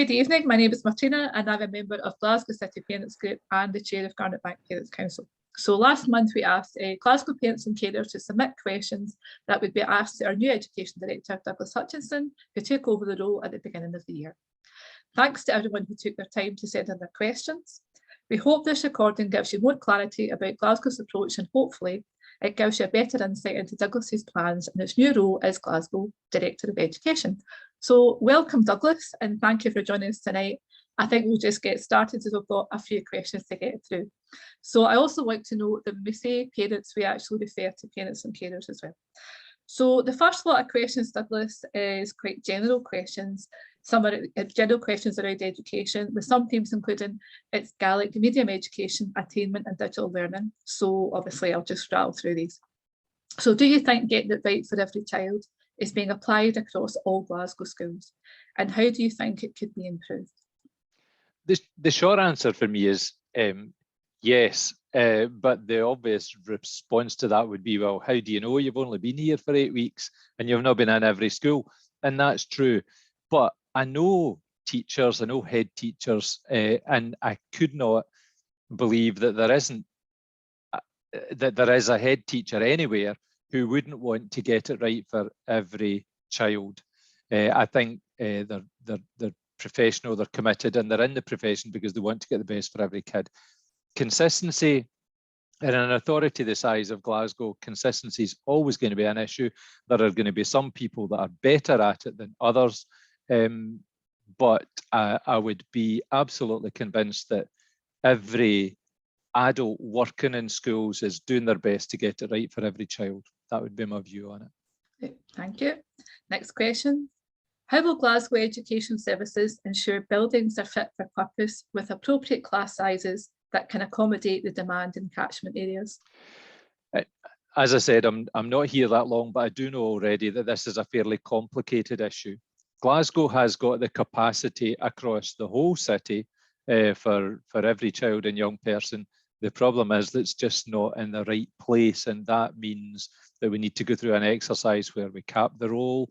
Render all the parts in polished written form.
Good evening, my name is Martina and I'm a member of Glasgow City Parents Group and the chair of Garnet Bank Parents Council. So last month we asked Glasgow parents and carers to submit questions that would be asked to our new Education Director, Douglas Hutchison, who took over the role at the beginning of the year. Thanks to everyone who took their time to send in their questions. We hope this recording gives you more clarity about Glasgow's approach, and hopefully it gives you a better insight into Douglas's plans and his new role as Glasgow Director of Education. So welcome, Douglas, and thank you for joining us tonight. I think we'll just get started as we've got a few questions to get through. So I also like to note that when we say parents, we actually refer to parents and carers as well. So the first lot of questions, Douglas, is quite general questions. Some are general questions around education, with some themes including its Gaelic medium education, attainment and digital learning. So obviously I'll just rattle through these. So do you think getting it right for every child is being applied across all Glasgow schools? And how do you think it could be improved? The short answer for me is yes, but the obvious response to that would be, well, how do you know? You've only been here for 8 weeks and you've not been in every school. And that's true. But I know teachers, I know head teachers, and I could not believe that there is a head teacher anywhere who wouldn't want to get it right for every child. I think they're professional, they're committed, and they're in the profession because they want to get the best for every kid. Consistency in an authority the size of Glasgow, consistency is always going to be an issue. There are going to be some people that are better at it than others. But I would be absolutely convinced that every adult working in schools is doing their best to get it right for every child. That would be my view on it. Thank you. Next question. How will Glasgow Education Services ensure buildings are fit for purpose with appropriate class sizes that can accommodate the demand in catchment areas? As I said, I'm not here that long, but I do know already that this is a fairly complicated issue. Glasgow has got the capacity across the whole city for every child and young person. The problem is that it's just not in the right place, and that means that we need to go through an exercise where we cap the role.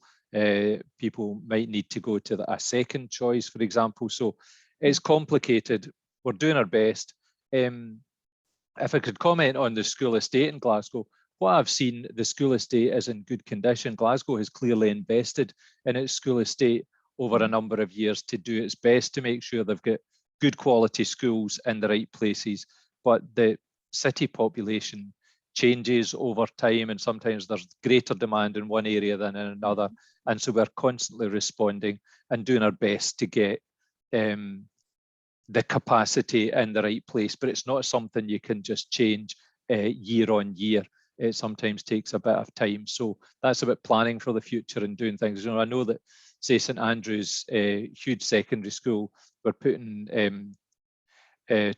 People might need to go to a second choice, for example. So it's complicated. We're doing our best. If I could comment on the school estate in Glasgow, what I've seen, the school estate is in good condition. Glasgow has clearly invested in its school estate over a number of years to do its best to make sure they've got good quality schools in the right places. But the city population changes over time, and sometimes there's greater demand in one area than in another. And so we're constantly responding and doing our best to get the capacity in the right place. But it's not something you can just change year on year. It sometimes takes a bit of time. So that's about planning for the future and doing things. You know, I know that, say, St Andrews, huge secondary school, we're putting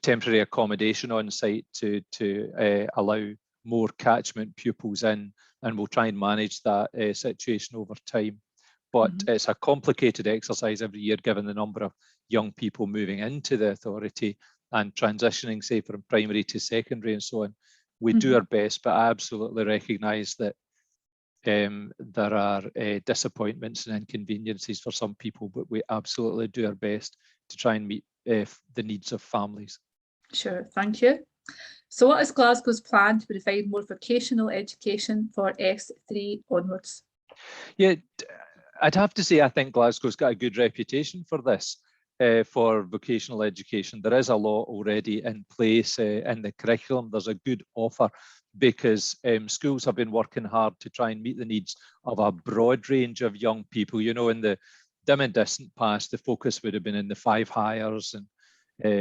temporary accommodation on site to allow more catchment pupils in, and we'll try and manage that situation over time. But it's a complicated exercise every year, given the number of young people moving into the authority and transitioning, say, from primary to secondary and so on. We do our best, but I absolutely recognise that there are disappointments and inconveniences for some people, but we absolutely do our best to try and meet the needs of families. Sure, thank you. So what is Glasgow's plan to provide more vocational education for S3 onwards? Yeah, I'd have to say I think Glasgow's got a good reputation for this, for vocational education. There is a law already in place in the curriculum. There's a good offer because schools have been working hard to try and meet the needs of a broad range of young people. You know, in the dim and distant past, the focus would have been in the 5 hires and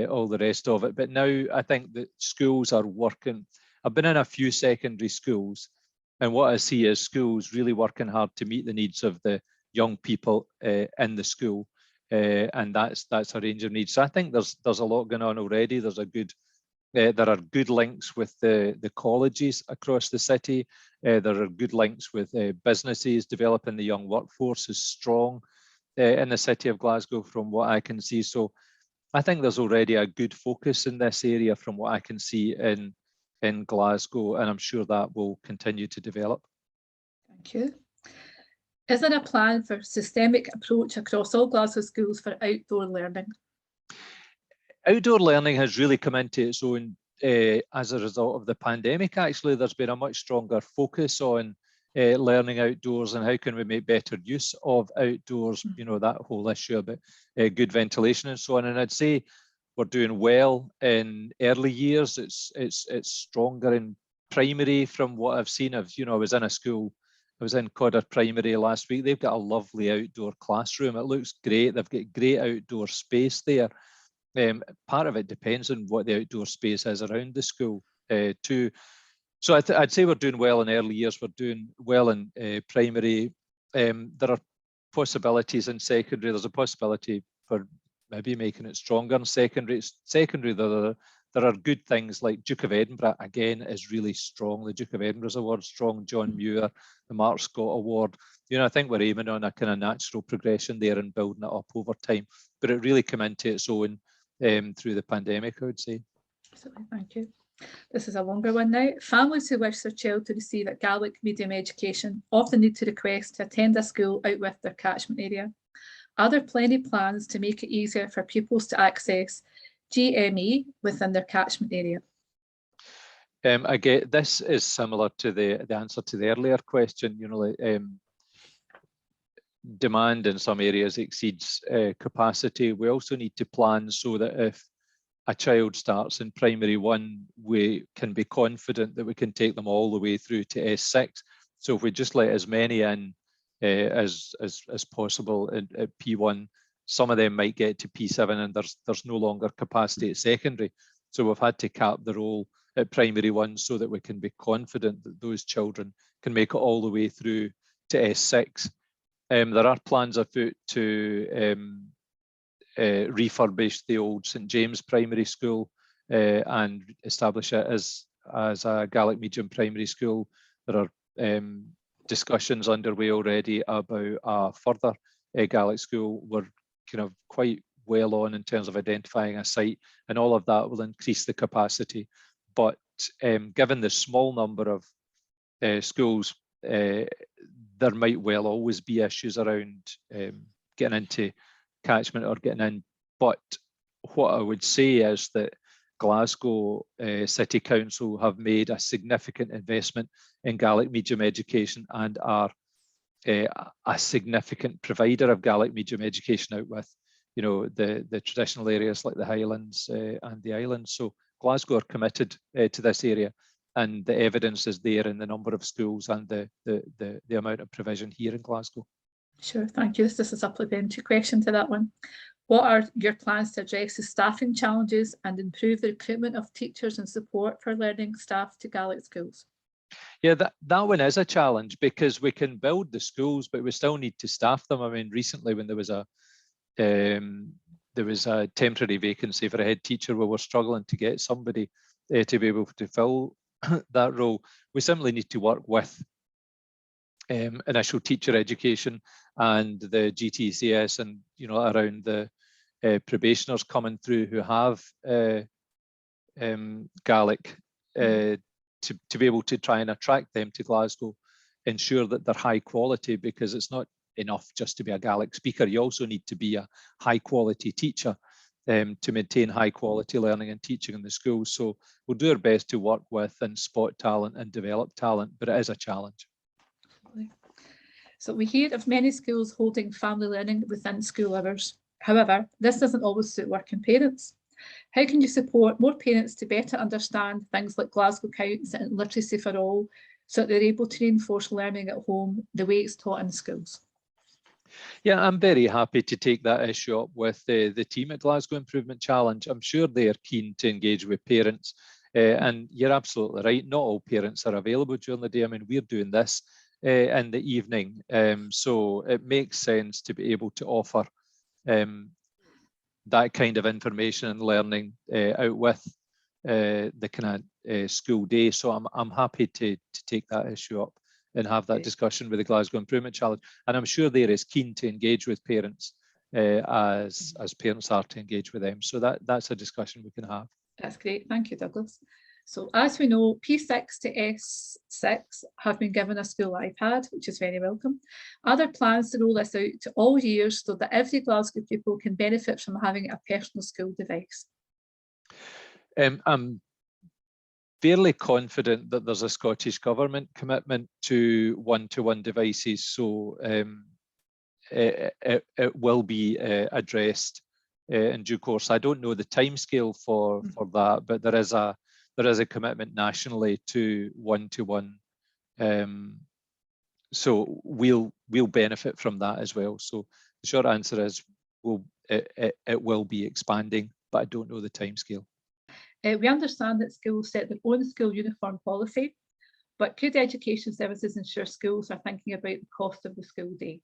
all the rest of it. But now I think that schools are working. I've been in a few secondary schools, and what I see is schools really working hard to meet the needs of the young people in the school. And that's a range of needs. So I think there's a lot going on already. There's a good there are good links with the colleges across the city. There are good links with businesses. Developing the young workforce is strong in the city of Glasgow from what I can see. So I think there's already a good focus in this area from what I can see in Glasgow, and I'm sure that will continue to develop. Thank you. Is there a plan for systemic approach across all Glasgow schools for outdoor learning? Outdoor learning has really come into its own as a result of the pandemic. Actually, there's been a much stronger focus on learning outdoors and how can we make better use of outdoors, you know, that whole issue about good ventilation and so on. And I'd say we're doing well in early years. It's stronger in primary from what I've seen. I was in a school, I was in Codder Primary last week. They've got a lovely outdoor classroom. It looks great. They've got great outdoor space there. Part of it depends on what the outdoor space is around the school too. So I'd say we're doing well in early years. We're doing well in primary. There are possibilities in secondary. There's a possibility for maybe making it stronger in secondary. Secondary, there are good things like Duke of Edinburgh, again, is really strong. The Duke of Edinburgh's award, strong. John Muir, the Mark Scott Award. You know, I think we're aiming on a kind of natural progression there and building it up over time. But it really came into its own through the pandemic, I would say. Absolutely, thank you. This is a longer one now. Families who wish their child to receive a Gaelic medium education often need to request to attend a school out with their catchment area. Are there plenty plans to make it easier for pupils to access GME within their catchment area? Again, this is similar to the answer to the earlier question. You know, demand in some areas exceeds capacity. We also need to plan so that if a child starts in primary one, we can be confident that we can take them all the way through to S6. So if we just let as many in as possible at P1, some of them might get to P7 and there's no longer capacity at secondary. So we've had to cap the role at primary one so that we can be confident that those children can make it all the way through to S6. There are plans afoot to refurbish the old St James Primary School and establish it as a Gaelic medium primary school. There are discussions underway already about a further Gaelic school. We're kind of quite well on in terms of identifying a site, and all of that will increase the capacity. But given the small number of schools, there might well always be issues around getting into catchment or getting in. But what I would say is that Glasgow City Council have made a significant investment in Gaelic medium education and are a significant provider of Gaelic medium education out with, you know, the traditional areas like the Highlands and the Islands. So Glasgow are committed to this area, and the evidence is there in the number of schools and the amount of provision here in Glasgow. Sure, thank you. This is a supplementary question to that one. What are your plans to address the staffing challenges and improve the recruitment of teachers and support for learning staff to Gaelic schools? Yeah, that one is a challenge because we can build the schools, but we still need to staff them. I mean, recently when there was a temporary vacancy for a head teacher, we were struggling to get somebody to be able to fill that role. We simply need to work with initial teacher education and the GTCS, and you know, around the probationers coming through who have Gaelic to be able to try and attract them to Glasgow, ensure that they're high quality, because it's not enough just to be a Gaelic speaker. You also need to be a high quality teacher to maintain high quality learning and teaching in the schools. So we'll do our best to work with and spot talent and develop talent, but it is a challenge. So we hear of many schools holding family learning within school hours. However, this doesn't always suit working parents. How can you support more parents to better understand things like Glasgow Counts and literacy for all, so that they're able to reinforce learning at home the way it's taught in schools? Yeah, I'm very happy to take that issue up with the team at Glasgow Improvement Challenge. I'm sure they are keen to engage with parents. And you're absolutely right, not all parents are available during the day. I mean, we're doing this in the evening. So it makes sense to be able to offer that kind of information and learning out with the kind of school day. So I'm happy to take that issue up and have that discussion with the Glasgow Improvement Challenge. And I'm sure they're as keen to engage with parents as parents are to engage with them. So that's a discussion we can have. That's great. Thank you, Douglas. So as we know, P6 to S6 have been given a school iPad, which is very welcome. Are there plans to roll this out to all years so that every Glasgow pupil can benefit from having a personal school device? I'm fairly confident that there's a Scottish Government commitment to one-to-one devices, so it will be addressed in due course. I don't know the timescale for that, but there is a commitment nationally to one-to-one. So we'll benefit from that as well. So the short answer is it will be expanding, but I don't know the timescale. We understand that schools set their own school uniform policy, but could education services ensure schools are thinking about the cost of the school day?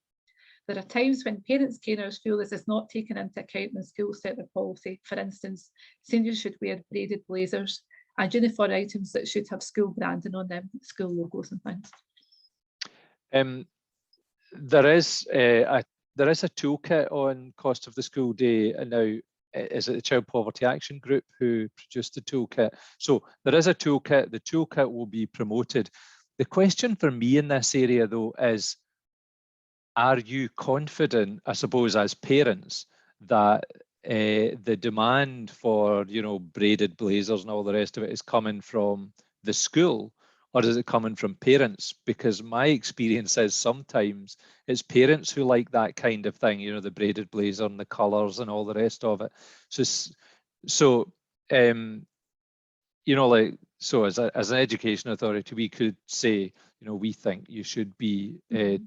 There are times when parents, carers feel this is not taken into account when schools set their policy. For instance, seniors should wear braided blazers and uniform items that should have school branding on them, school logos and things. There is a toolkit on cost of the school day, and now is it the Child Poverty Action Group who produced the toolkit? So there is a toolkit. The toolkit will be promoted. The question for me in this area, though, is: are you confident, I suppose, as parents, that the demand for, braided blazers and all the rest of it is coming from the school, or is it coming from parents? Because my experience is sometimes it's parents who like that kind of thing, the braided blazer and the colours and all the rest of it. So as an education authority, we could say, we think you should be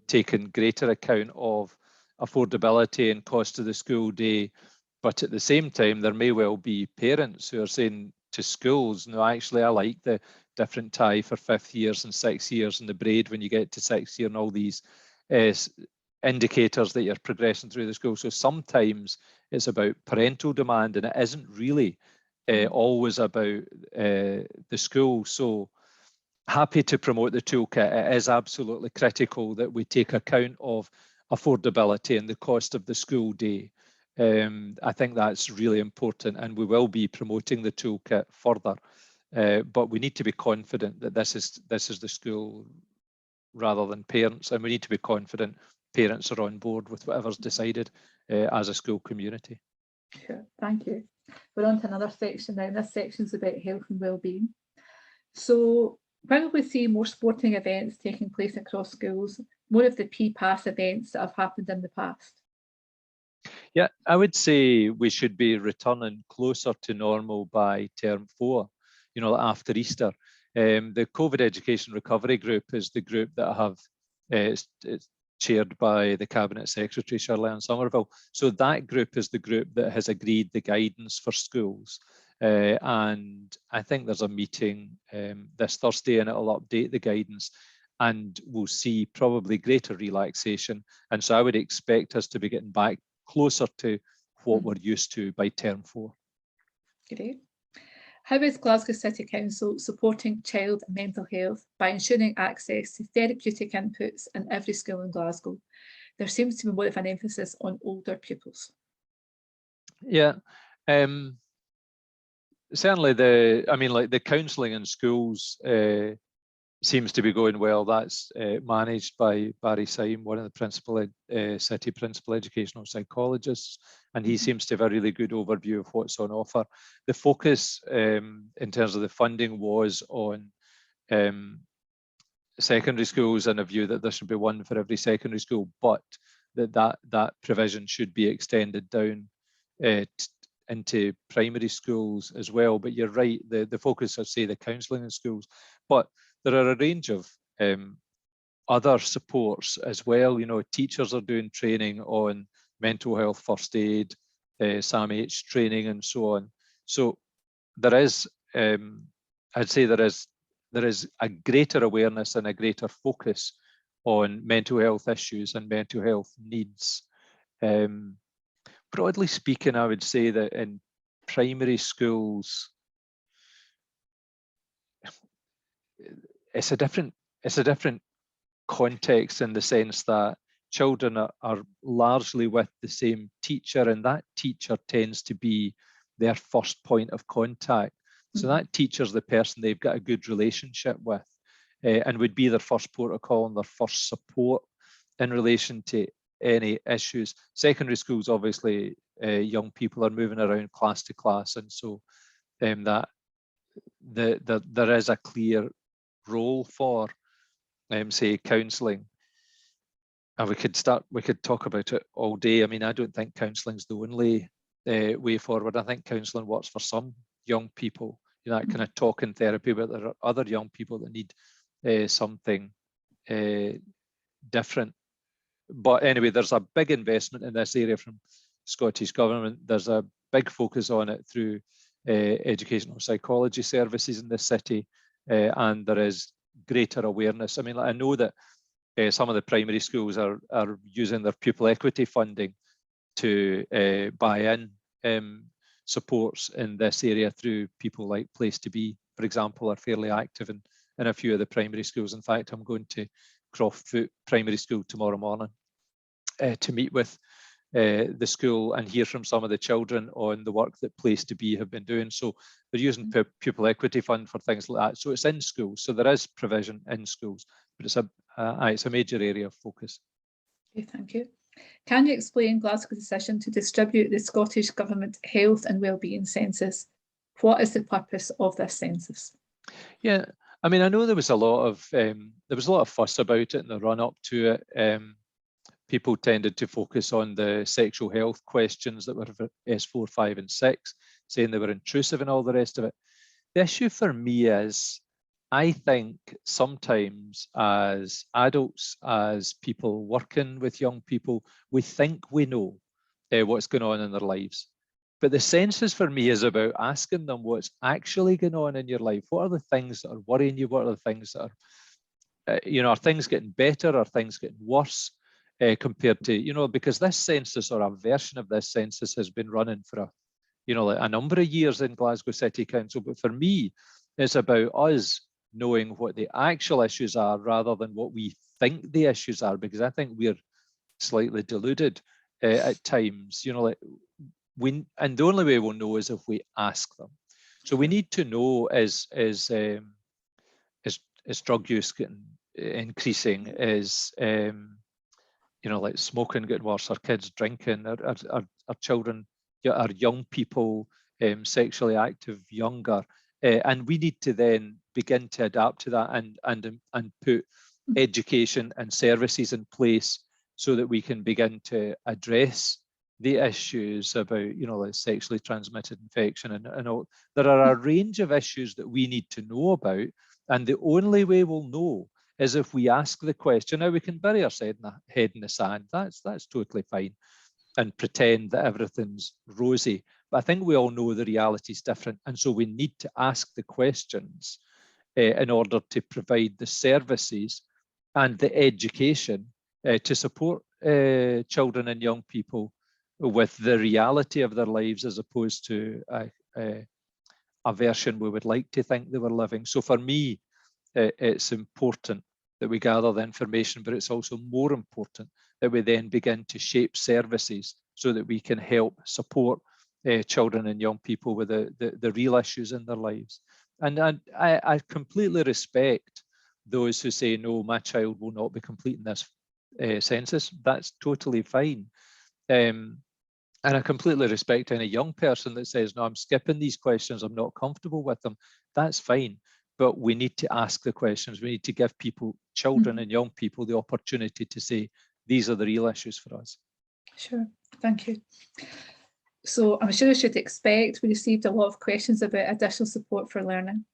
taking greater account of affordability and cost of the school day. But at the same time, there may well be parents who are saying to schools, no, actually, I like the different tie for 5th years and 6th years and the braid when you get to 6th year and all these indicators that you're progressing through the school. So sometimes it's about parental demand, and it isn't really always about the school. So happy to promote the toolkit. It is absolutely critical that we take account of affordability and the cost of the school day. I think that's really important, and we will be promoting the toolkit further. But we need to be confident that this is the school rather than parents, and we need to be confident parents are on board with whatever's decided as a school community. Sure, thank you. We're on to another section now, and this section is about health and wellbeing. So when will we see more sporting events taking place across schools, more of the PPAS events that have happened in the past? Yeah, I would say we should be returning closer to normal by term 4, after Easter. The COVID Education Recovery Group is the group that I have it's chaired by the Cabinet Secretary, Shirley Somerville. So that group is the group that has agreed the guidance for schools. And I think there's a meeting this Thursday, and it'll update the guidance, and we'll see probably greater relaxation. And so I would expect us to be getting back closer to what we're used to by term 4. Great. How is Glasgow City Council supporting child mental health by ensuring access to therapeutic inputs in every school in Glasgow? There seems to be more of an emphasis on older pupils. Yeah, certainly the counselling in schools seems to be going well. That's managed by Barry Syme, one of the city principal educational psychologists, and he seems to have a really good overview of what's on offer. The focus in terms of the funding was on secondary schools, and a view that there should be one for every secondary school, but that provision should be extended down into primary schools as well. But you're right, the focus, I'd say, the counselling in schools, but there are a range of other supports as well. Teachers are doing training on mental health first aid, SAMH training, and so on. So there is, I'd say there is a greater awareness and a greater focus on mental health issues and mental health needs. Broadly speaking, I would say that in primary schools, it's a different context, in the sense that children are largely with the same teacher, and that teacher tends to be their first point of contact. So that teacher's the person they've got a good relationship with, and would be their first protocol and their first support in relation to any issues. Secondary schools, obviously, young people are moving around class to class, and so that there is a clear role for, say, counselling. And we could talk about it all day. I mean, I don't think counselling is the only way forward. I think counselling works for some young people, you know, that kind of talking therapy, but there are other young people that need something different. But anyway, there's a big investment in this area from Scottish Government. There's a big focus on it through educational psychology services in the city, and there is greater awareness. I mean, I know that some of the primary schools are using their pupil equity funding to buy in supports in this area through people like Place to Be, for example, are fairly active in a few of the primary schools. In fact, I'm going to Croftfoot Primary School tomorrow morning to meet with the school and hear from some of the children on the work that Place to Be have been doing. So they're using pupil equity fund for things like that. So it's in schools. So there is provision in schools, but it's a major area of focus. Okay, thank you. Can you explain Glasgow's decision to distribute the Scottish Government Health and Wellbeing Census? What is the purpose of this census? Yeah, I mean, I know there was a lot of fuss about it in the run up to it. People tended to focus on the sexual health questions that were for S4, 5 and 6, saying they were intrusive and all the rest of it. The issue for me is, I think sometimes as adults, as people working with young people, we think we know what's going on in their lives. But the census for me is about asking them what's actually going on in your life. What are the things that are worrying you? What are the things that are, are things getting better? Are things getting worse compared to, because this census, or a version of this census, has been running for a number of years in Glasgow City Council. But for me, it's about us knowing what the actual issues are rather than what we think the issues are, because I think we're slightly deluded at times. And the only way we'll know is if we ask them. So we need to know, is drug use increasing? Is like smoking getting worse? Are kids drinking? Are children, are young people sexually active younger? And we need to then begin to adapt to that and put education and services in place so that we can begin to address the issues about, like sexually transmitted infection and all. There are a range of issues that we need to know about, and the only way we'll know is if we ask the question. Now, we can bury our head in the sand. That's totally fine, and pretend that everything's rosy. But I think we all know the reality is different, and so we need to ask the questions in order to provide the services and the education to support children and young people with the reality of their lives, as opposed to a version we would like to think they were living. So for me, it's important that we gather the information, but it's also more important that we then begin to shape services so that we can help support children and young people with the real issues in their lives. And I completely respect those who say, no, my child will not be completing this census. That's totally fine. And I completely respect any young person that says, no, I'm skipping these questions, I'm not comfortable with them. That's fine. But we need to ask the questions. We need to give people, children and young people, the opportunity to say, these are the real issues for us. Sure, thank you. So I'm sure you should expect we received a lot of questions about additional support for learning.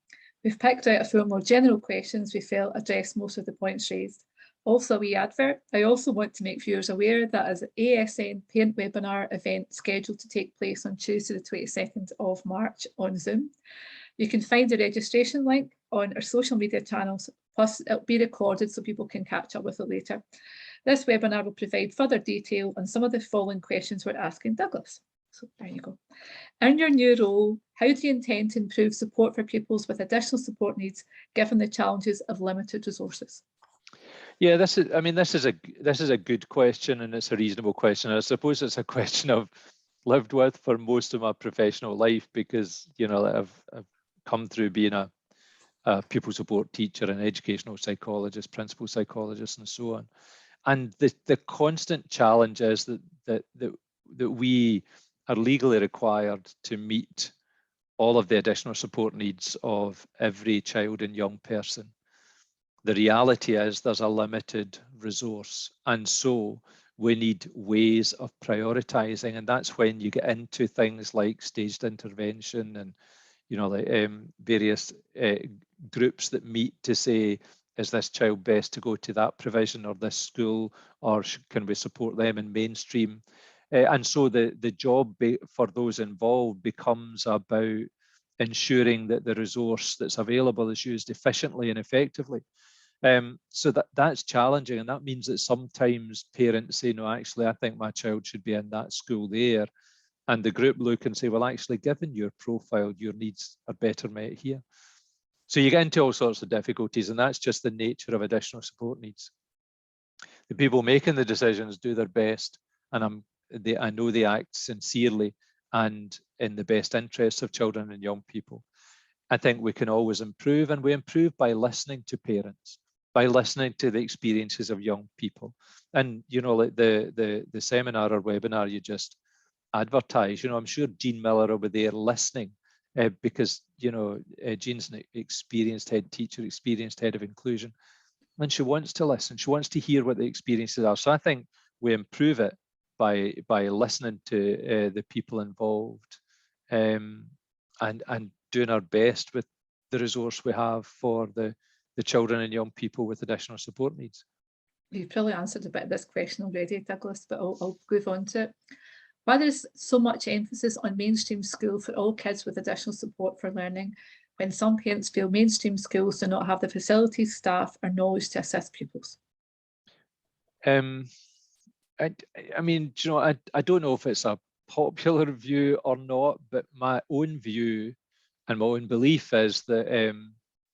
We've picked out a few more general questions we felt address most of the points raised. Also, a wee advert. I also want to make viewers aware that as an ASN parent webinar event scheduled to take place on Tuesday, the 22nd of March on Zoom. You can find the registration link on our social media channels, plus it'll be recorded so people can catch up with it later. This webinar will provide further detail on some of the following questions we're asking Douglas. So there you go. In your new role, how do you intend to improve support for pupils with additional support needs, given the challenges of limited resources? Yeah, this is a good question, and it's a reasonable question. I suppose it's a question I've lived with for most of my professional life, because I've come through being a pupil support teacher, an educational psychologist, principal psychologist, and so on. And the constant challenge is that we are legally required to meet all of the additional support needs of every child and young person. The reality is there's a limited resource, and so we need ways of prioritizing, and that's when you get into things like staged intervention and like various groups that meet to say, is this child best to go to that provision or this school, or can we support them in mainstream? And so the job for those involved becomes about ensuring that the resource that's available is used efficiently and effectively. So that's challenging, and that means that sometimes parents say, no, actually, I think my child should be in that school there. And the group look and say, well, actually, given your profile, your needs are better met here. So you get into all sorts of difficulties, and that's just the nature of additional support needs. The people making the decisions do their best, and I know they act sincerely and in the best interests of children and young people. I think we can always improve, and we improve by listening to parents, by listening to the experiences of young people. And like the seminar or webinar you just advertised, I'm sure Jean Miller will be there listening, because Jean's an experienced head teacher, experienced head of inclusion, and she wants to listen. She wants to hear what the experiences are. So I think we improve it by listening to the people involved, and doing our best with the resource we have for the children and young people with additional support needs. You've probably answered a bit of this question already, Douglas, but I'll move on to it. Why there's so much emphasis on mainstream school for all kids with additional support for learning, when some parents feel mainstream schools do not have the facilities, staff, or knowledge to assist pupils? I mean, I don't know if it's a popular view or not, but my own view and my own belief is that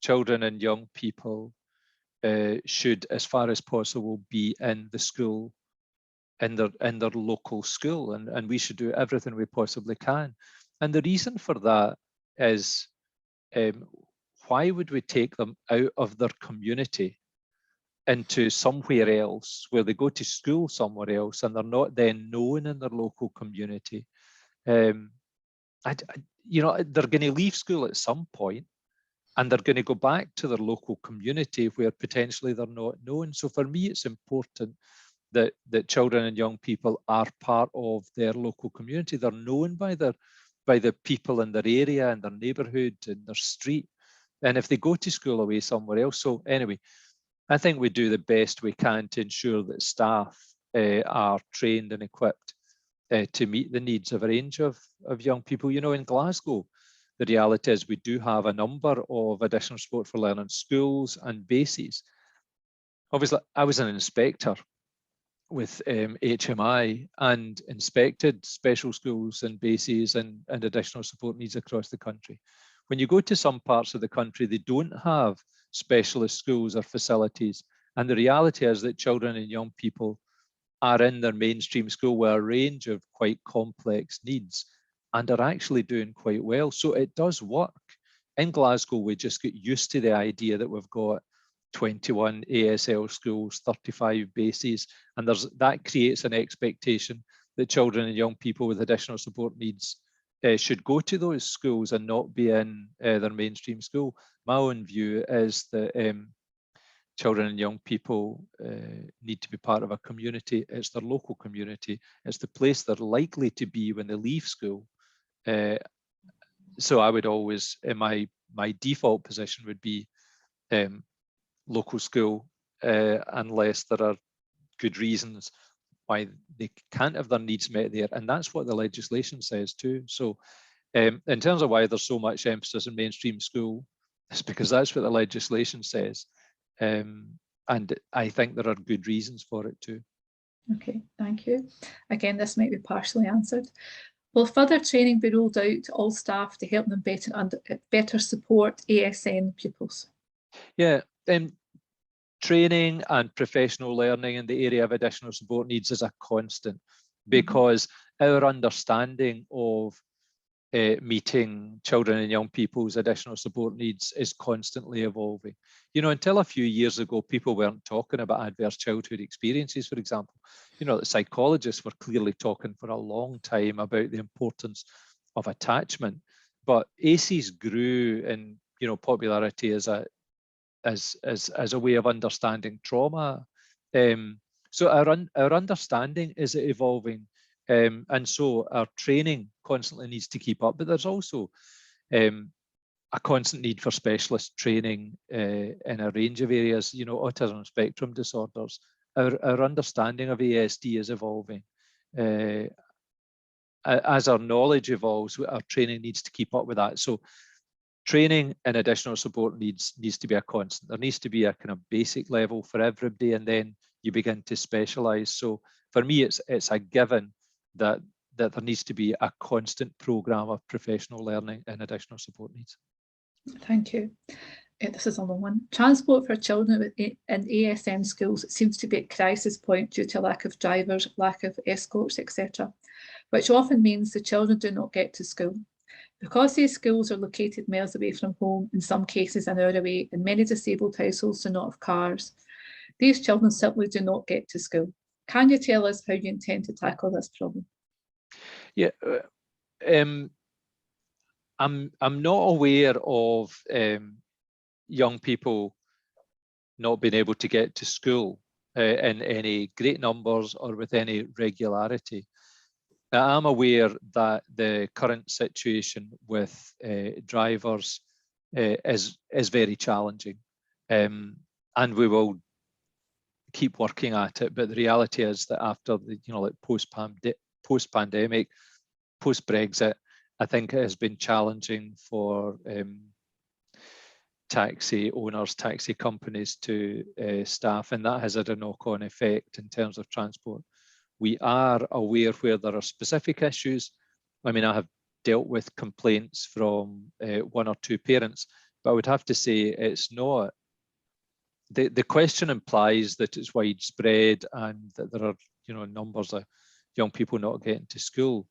children and young people should, as far as possible, be in the school, in their local school, and we should do everything we possibly can. And the reason for that is, why would we take them out of their community into somewhere else where they go to school somewhere else and they're not then known in their local community? They're going to leave school at some point, and they're going to go back to their local community where potentially they're not known. So for me, it's important that children and young people are part of their local community. They're known by the people in their area and their neighbourhood and their street. And if they go to school away somewhere else, so anyway, I think we do the best we can to ensure that staff are trained and equipped to meet the needs of a range of young people. In Glasgow, the reality is we do have a number of additional support for learning schools and bases. Obviously, I was an inspector with HMI and inspected special schools and bases and additional support needs across the country. When you go to some parts of the country, they don't have specialist schools or facilities. And the reality is that children and young people are in their mainstream school with a range of quite complex needs and are actually doing quite well. So it does work. In Glasgow, we just get used to the idea that we've got 21 ASL schools, 35 bases, and that creates an expectation that children and young people with additional support needs should go to those schools and not be in their mainstream school. My own view is that children and young people need to be part of a community. It's their local community. It's the place they're likely to be when they leave school. So I would always, my default position would be local school, unless there are good reasons why they can't have their needs met there. And that's what the legislation says too. So in terms of why there's so much emphasis in mainstream school, it's because that's what the legislation says. And I think there are good reasons for it too. Okay, thank you. Again, this might be partially answered. Will further training be rolled out to all staff to help them better support ASN pupils? Yeah, training and professional learning in the area of additional support needs is a constant, because our understanding of meeting children and young people's additional support needs is constantly evolving. You know, until a few years ago, people weren't talking about adverse childhood experiences, for example. You know, the psychologists were clearly talking for a long time about the importance of attachment, but ACEs grew in, you know, popularity as a way of understanding trauma. So our understanding is evolving, and so our training constantly needs to keep up. But there's also a constant need for specialist training in a range of areas. You know, autism spectrum disorders. Our understanding of ASD is evolving. As our knowledge evolves, our training needs to keep up with that. So training and additional support needs to be a constant. There needs to be a kind of basic level for everybody, and then you begin to specialize. So for me, it's a given that there needs to be a constant program of professional learning and additional support needs. Thank you. This is a long one. Transport for children in ASM schools seems to be at crisis point due to lack of drivers, lack of escorts, etc., which often means the children do not get to school. Because these schools are located miles away from home, in some cases an hour away, and many disabled households do not have cars, these children simply do not get to school. Can you tell us how you intend to tackle this problem? Yeah, I'm not aware of young people not being able to get to school in any great numbers or with any regularity. I am aware that the current situation with drivers is very challenging, and we will keep working at it. But the reality is that after the, you know, like post-pandemic, post-Brexit, I think it has been challenging for taxi owners, taxi companies to staff, and that has had a knock-on effect in terms of transport. We are aware where there are specific issues. I mean, I have dealt with complaints from one or two parents, but I would have to say it's not. The question implies that it's widespread and that there are, you know, numbers of young people not getting to school.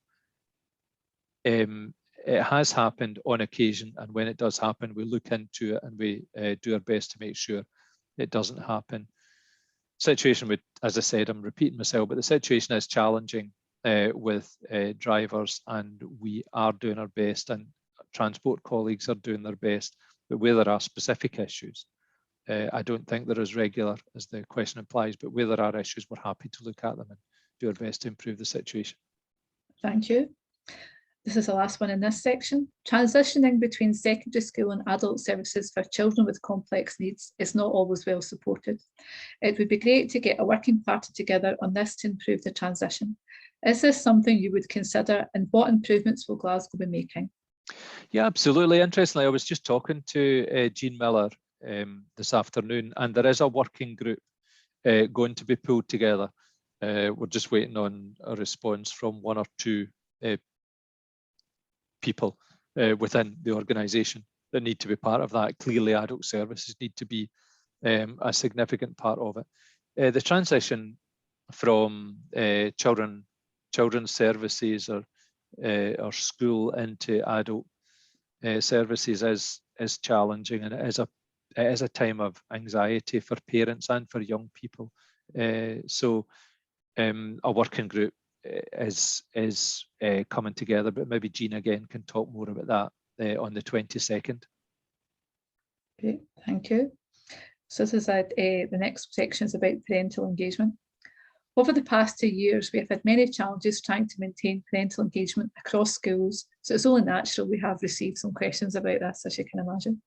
It has happened on occasion, and when it does happen, we look into it and we do our best to make sure it doesn't happen. Situation with, as I said, I'm repeating myself, but the situation is challenging with drivers, and we are doing our best, and transport colleagues are doing their best. But where there are specific issues, I don't think they're as regular as the question implies, but where there are issues, we're happy to look at them and do our best to improve the situation. Thank you. This is the last one in this section. Transitioning between secondary school and adult services for children with complex needs is not always well supported. It would be great to get a working party together on this to improve the transition. Is this something you would consider, and what improvements will Glasgow be making? Yeah, absolutely. Interestingly, I was just talking to Jean Miller this afternoon, and there is a working group going to be pulled together. We're just waiting on a response from one or two people within the organisation that need to be part of that. Clearly, adult services need to be a significant part of it. The transition from children's services or school into adult services is challenging, and it is a time of anxiety for parents and for young people. So a working group is coming together, but maybe Jean again can talk more about that on the 22nd. Okay, thank you. So this is the next section is about parental engagement. Over the past 2 years, we have had many challenges trying to maintain parental engagement across schools, so it's only natural we have received some questions about this, as you can imagine.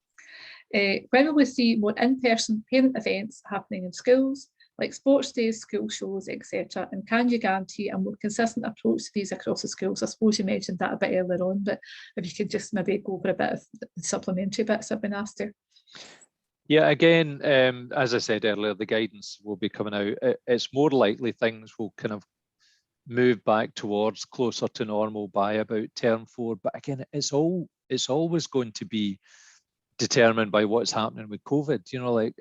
When will we see more in-person parent events happening in schools, like sports days, school shows, etc.? And can you guarantee a more consistent approach to these across the schools? I suppose you mentioned that a bit earlier on, but if you could just maybe go over a bit of the supplementary bits I've been asked here. Yeah, again, as I said earlier, the guidance will be coming out. It's more likely things will kind of move back towards closer to normal by about term 4. But again, it's always going to be determined by what's happening with COVID. You know, like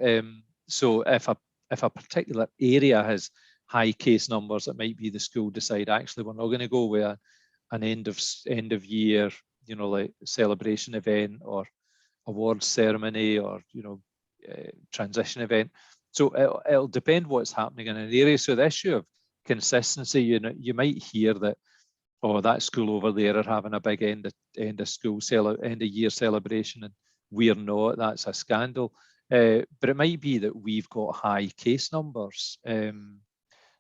so if a particular area has high case numbers, it might be the school decide actually we're not going to go with an end of year like celebration event or awards ceremony or, transition event. So it'll depend what's happening in an area. So the issue of consistency, you might hear that, oh, that school over there are having a big end of school end of year celebration and we're not. That's a scandal. But it might be that we've got high case numbers.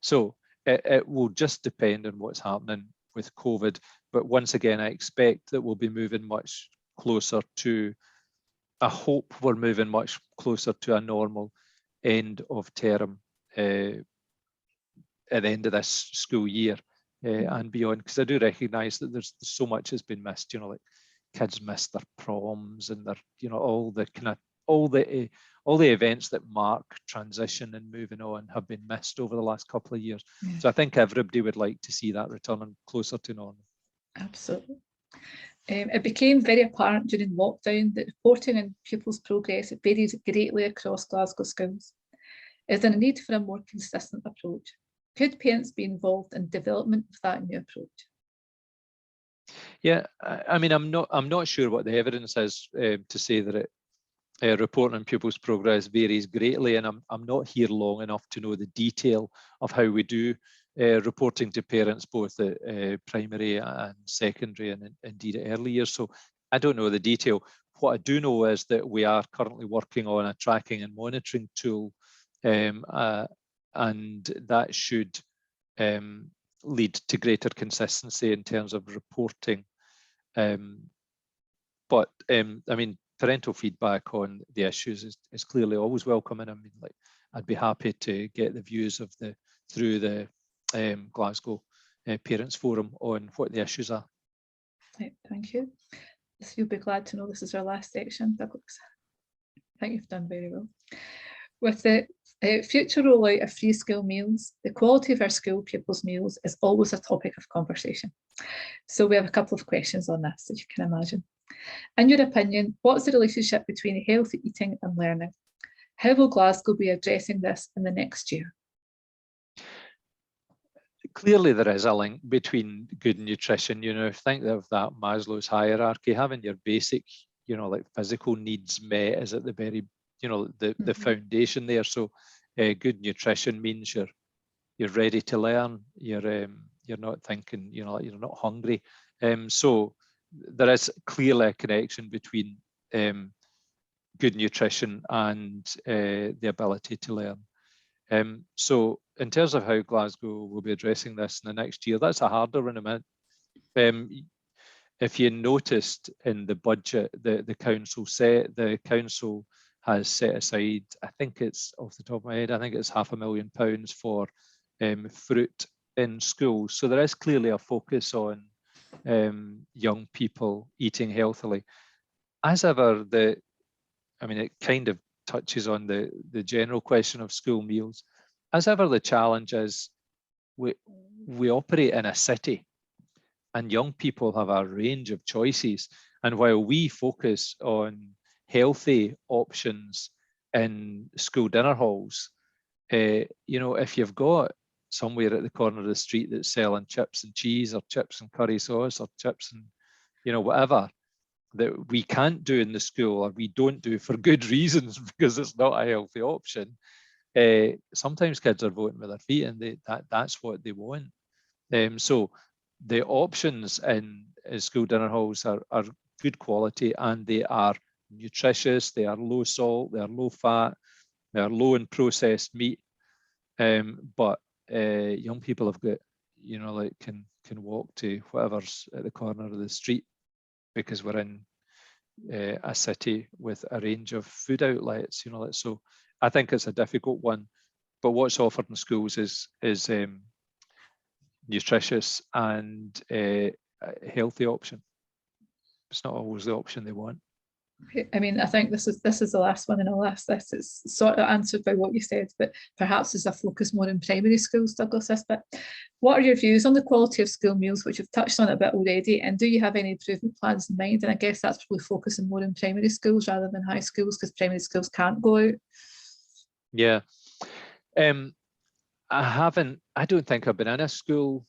So it will just depend on what's happening with COVID. But once again, I expect that we'll be moving much closer to, I hope we're moving much closer to a normal end of term at the end of this school year and beyond, because I do recognise that there's so much has been missed. Like kids missed their proms and their, all the events that mark transition and moving on have been missed over the last couple of years. Yeah. So I think everybody would like to see that returning closer to normal. Absolutely. It became very apparent during lockdown that reporting on pupils' progress varies greatly across Glasgow schools. Is there a need for a more consistent approach? Could parents be involved in development of that new approach? Yeah, I mean, I'm not sure what the evidence is to say that reporting on pupils' progress varies greatly, and I'm not here long enough to know the detail of how we do reporting to parents, both at primary and secondary and indeed at early years. So I don't know the detail. What I do know is that we are currently working on a tracking and monitoring tool, and that should lead to greater consistency in terms of reporting. But I mean, parental feedback on the issues is clearly always welcome, and I mean, like, I'd be happy to get the views of through the Glasgow Parents Forum on what the issues are. Right, thank you. You'll be glad to know this is our last section, Douglas. I think you've done very well. With the future rollout of free school meals, the quality of our school pupils' meals is always a topic of conversation. So we have a couple of questions on this, as you can imagine. In your opinion, what's the relationship between healthy eating and learning? How will Glasgow be addressing this in the next year? Clearly, there is a link between good nutrition. Think of that Maslow's hierarchy. Having your basic, like physical needs met is at the very, the foundation there. So, good nutrition means you're ready to learn. You're not thinking, like you're not hungry. So there is clearly a connection between good nutrition and the ability to learn. So in terms of how Glasgow will be addressing this in the next year, that's a harder one. If you noticed in the budget, the council has set aside, I think it's off the top of my head, I think it's £500,000 for fruit in schools. So there is clearly a focus on young people eating healthily. As ever, it kind of touches on the general question of school meals. As ever, the challenge is we operate in a city and young people have a range of choices. And while we focus on healthy options in school dinner halls, if you've got somewhere at the corner of the street that's selling chips and cheese or chips and curry sauce or chips and, whatever, that we can't do in the school or we don't do for good reasons because it's not a healthy option. Sometimes kids are voting with their feet and that's what they want. So the options in school dinner halls are good quality and they are nutritious, they are low salt, they are low fat, they are low in processed meat. But young people have got, like can walk to whatever's at the corner of the street because we're in a city with a range of food outlets, so I think it's a difficult one. But what's offered in schools is nutritious and a healthy option. It's not always the option they want. I mean, I think this is the last one in the list. This is sort of answered by what you said, but perhaps there's a focus more in primary schools, Douglas. But what are your views on the quality of school meals, which you've touched on a bit already? And do you have any improvement plans in mind? And I guess that's probably focusing more in primary schools rather than high schools because primary schools can't go out. Yeah. I don't think I've been in a school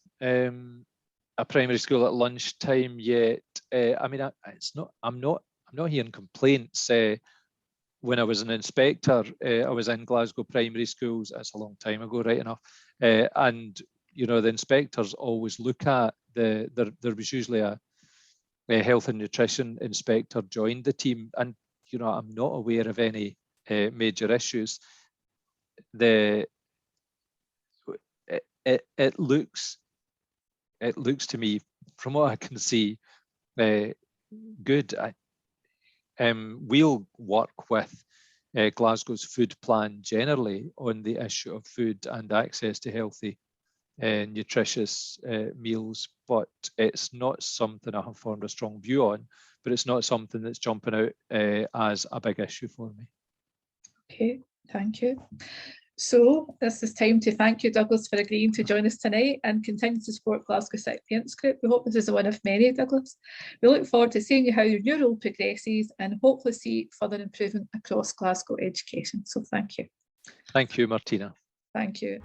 a primary school at lunchtime yet. I mean, I'm not hearing complaints. When I was an inspector, I was in Glasgow primary schools. That's a long time ago, right enough. And you know, the inspectors always look at there was usually a health and nutrition inspector joined the team, and you know, I'm not aware of any major issues. It looks to me, from what I can see, good. We'll work with Glasgow's food plan generally on the issue of food and access to healthy, nutritious meals, but it's not something I have formed a strong view on, but it's not something that's jumping out as a big issue for me. Okay, thank you. So this is time to thank you, Douglas, for agreeing to join us tonight and continue to support Glasgow City Parents Group. We hope this is one of many, Douglas. We look forward to seeing how your new role progresses and hopefully see further improvement across Glasgow education. So thank you. Thank you, Martina. Thank you.